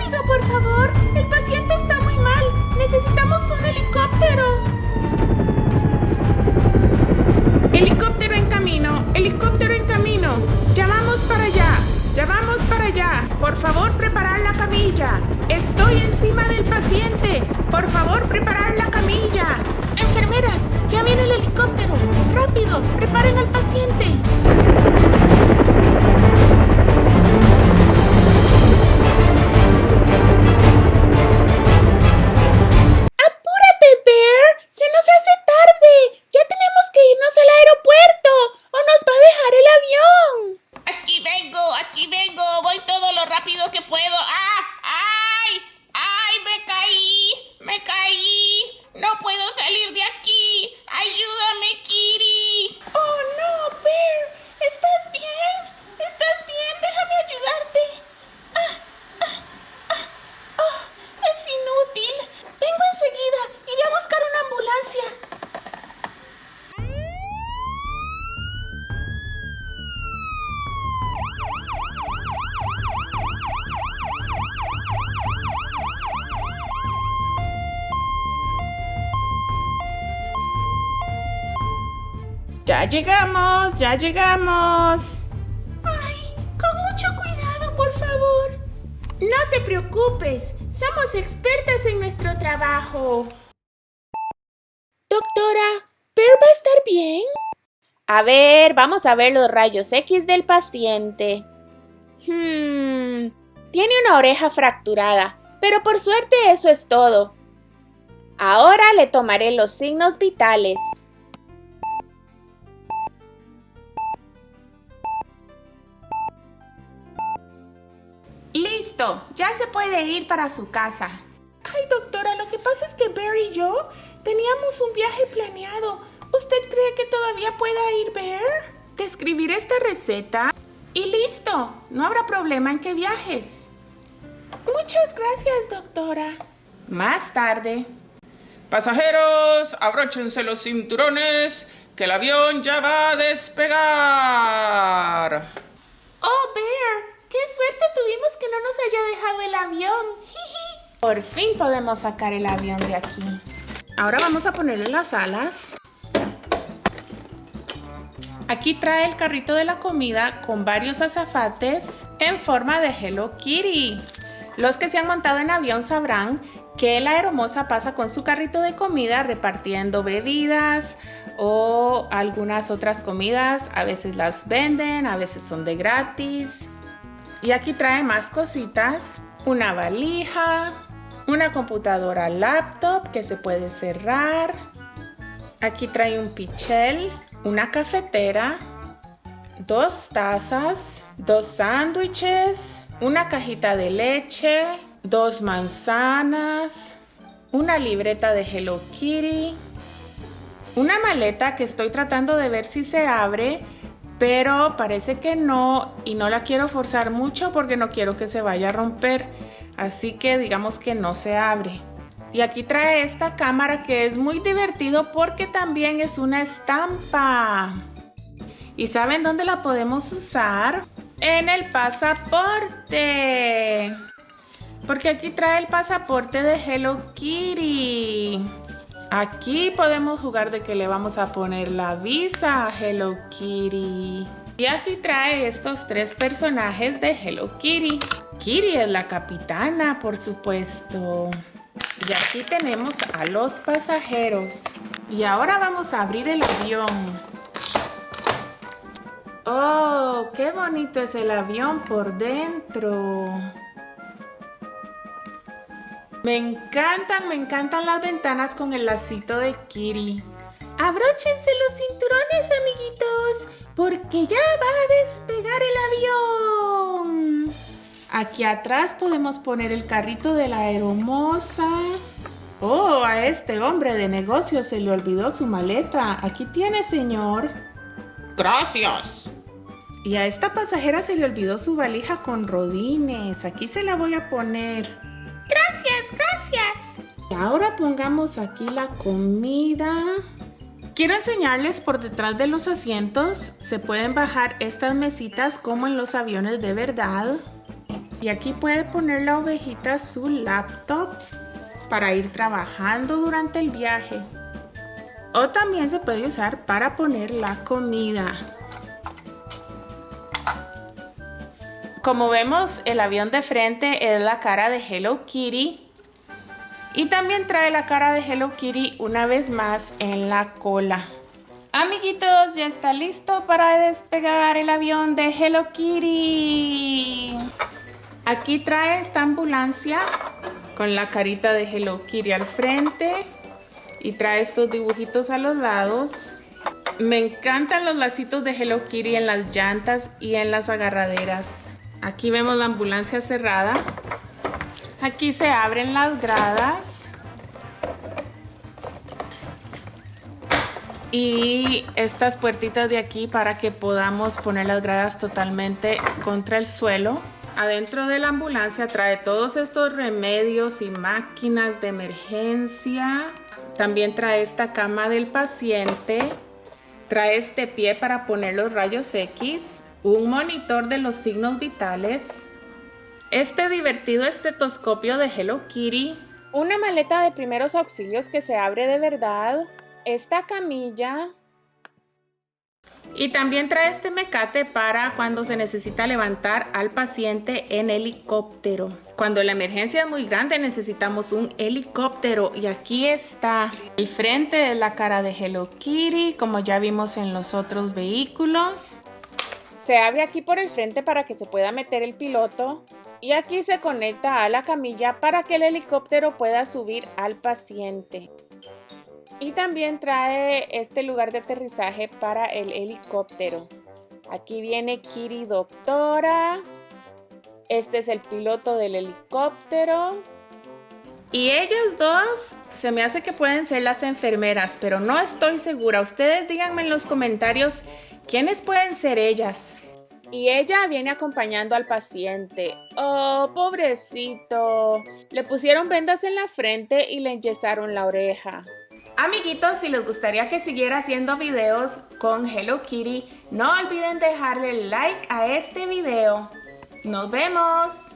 ¡Rápido, por favor! ¡El paciente está muy mal! ¡Necesitamos un helicóptero! ¡Helicóptero en camino! ¡Helicóptero en camino! ¡Ya vamos para allá! ¡Ya vamos para allá! ¡Por favor, preparar la camilla! ¡Estoy encima del paciente! ¡Por favor, preparar la camilla! ¡Enfermeras! ¡Ya viene el helicóptero! ¡Rápido! ¡Preparen al paciente! ¡Apúrate, Bear! ¡Se nos hace tarde! ¡Ya tenemos que irnos al aeropuerto! ¡O nos va a dejar el avión! Aquí vengo, voy todo lo rápido que puedo. ¡Ah! ¡Ay! ¡Ay! ¡Me caí! ¡No puedo salir de aquí! ¡Ayúdame, Kitty! ¡Oh, no, Bear! ¿Estás bien? ¿Estás bien? Déjame ayudarte. ¡Oh! Es inútil. Vengo enseguida. Iré a buscar una ambulancia. ¡Ya llegamos! ¡Ya llegamos! ¡Ay! Con mucho cuidado, por favor. No te preocupes. Somos expertas en nuestro trabajo. Doctora, ¿Bear va a estar bien? A ver, vamos a ver los rayos X del paciente. Tiene una oreja fracturada, pero por suerte eso es todo. Ahora le tomaré los signos vitales. Listo, ya se puede ir para su casa. Ay, doctora, lo que pasa es que Bear y yo teníamos un viaje planeado. ¿Usted cree que todavía pueda ir, Bear? Te escribiré esta receta y listo. No habrá problema en que viajes. Muchas gracias, doctora. Más tarde. Pasajeros, abróchense los cinturones, que el avión ya va a despegar. Oh, Bear, qué suerte tuvimos que no nos haya dejado el avión. Por fin podemos sacar el avión de aquí. Ahora vamos a ponerle las alas. Aquí trae el carrito de la comida con varios azafates en forma de Hello Kitty. Los que se han montado en avión sabrán que la aeromoza pasa con su carrito de comida repartiendo bebidas o algunas otras comidas. A veces las venden, a veces son de gratis. Y aquí trae más cositas. Una valija, una computadora laptop que se puede cerrar. Aquí trae un pichel, una cafetera, 2 tazas, 2 sándwiches, una cajita de leche, 2 manzanas, una libreta de Hello Kitty, una maleta que estoy tratando de ver si se abre, pero parece que no y no la quiero forzar mucho porque no quiero que se vaya a romper, así que digamos que no se abre. Y aquí trae esta cámara que es muy divertido porque también es una estampa. ¿Y saben dónde la podemos usar? En el pasaporte. Porque aquí trae el pasaporte de Hello Kitty. Aquí podemos jugar de que le vamos a poner la visa a Hello Kitty. Y aquí trae estos 3 personajes de Hello Kitty. Kitty es la capitana, por supuesto. Y aquí tenemos a los pasajeros. Y ahora vamos a abrir el avión. ¡Oh, qué bonito es el avión por dentro! Me encantan las ventanas con el lacito de Kitty. Abróchense los cinturones, amiguitos, porque ya va a despegar el avión. Aquí atrás podemos poner el carrito de la aeromoza. Oh, a este hombre de negocio se le olvidó su maleta. Aquí tiene, señor. Gracias. Y a esta pasajera se le olvidó su valija con rodines. Aquí se la voy a poner. Gracias. Y ahora pongamos aquí la comida. Quiero enseñarles por detrás de los asientos. Se pueden bajar estas mesitas como en los aviones de verdad. Y aquí puede poner la ovejita su laptop para ir trabajando durante el viaje. O también se puede usar para poner la comida. Como vemos, el avión de frente es la cara de Hello Kitty. Y también trae la cara de Hello Kitty una vez más en la cola. Amiguitos, ya está listo para despegar el avión de Hello Kitty. Aquí trae esta ambulancia con la carita de Hello Kitty al frente. Y trae estos dibujitos a los lados. Me encantan los lacitos de Hello Kitty en las llantas y en las agarraderas. Aquí vemos la ambulancia cerrada. Aquí se abren las gradas. Y estas puertitas de aquí para que podamos poner las gradas totalmente contra el suelo. Adentro de la ambulancia trae todos estos remedios y máquinas de emergencia. También trae esta cama del paciente. Trae este pie para poner los rayos X. Un monitor de los signos vitales. Este divertido estetoscopio de Hello Kitty. Una maleta de primeros auxilios que se abre de verdad. Esta camilla. Y también trae este mecate para cuando se necesita levantar al paciente en helicóptero. Cuando la emergencia es muy grande necesitamos un helicóptero. Y aquí está. El frente es la cara de Hello Kitty, como ya vimos en los otros vehículos. Se abre aquí por el frente para que se pueda meter el piloto. Y aquí se conecta a la camilla para que el helicóptero pueda subir al paciente. Y también trae este lugar de aterrizaje para el helicóptero. Aquí viene Kitty Doctora. Este es el piloto del helicóptero. Y ellas dos se me hace que pueden ser las enfermeras, pero no estoy segura. Ustedes díganme en los comentarios quiénes pueden ser ellas. Y ella viene acompañando al paciente. ¡Oh, pobrecito! Le pusieron vendas en la frente y le enyesaron la oreja. Amiguitos, si les gustaría que siguiera haciendo videos con Hello Kitty, no olviden dejarle like a este video. ¡Nos vemos!